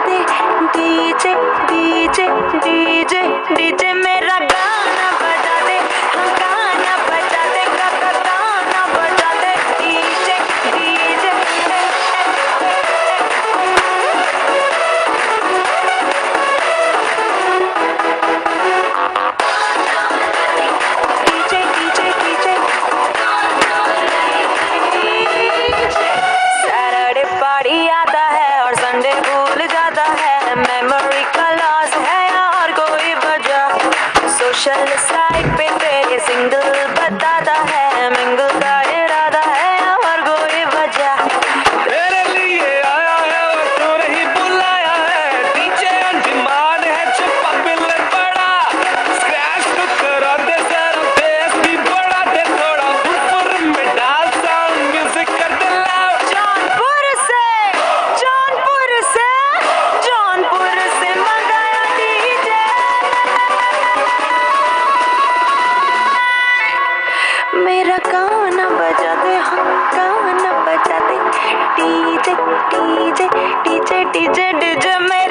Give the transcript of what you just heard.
दे DJ DJ DJ DJ मेरा गाना बजा दे हाँ गाना बजा दे गाना बजा दे डीजे डीजे सैटरडे पार्टी आता है और संडे भूल जाता है मेमोरी का लॉस है और कोई वजह सोशल साइट पे तेरे सिंगल बताता है मिंगल का इरादा है और कोई वजह तेरे लिए आया है और तू नहीं बुलाया है डीजे ऑन डिमांड है छुपा बिल बड़ा स्क्रैच तो करा दे जरा बेस भी बढ़ा दे थोड़ा फुर में डाल साउंड म्यूजिक कर दे लाउड जौनपुर से मंगाया डीजे मेरा गाना बजा दे हाँ गाना बजा दे DJ DJ DJ DJ DJ मेरा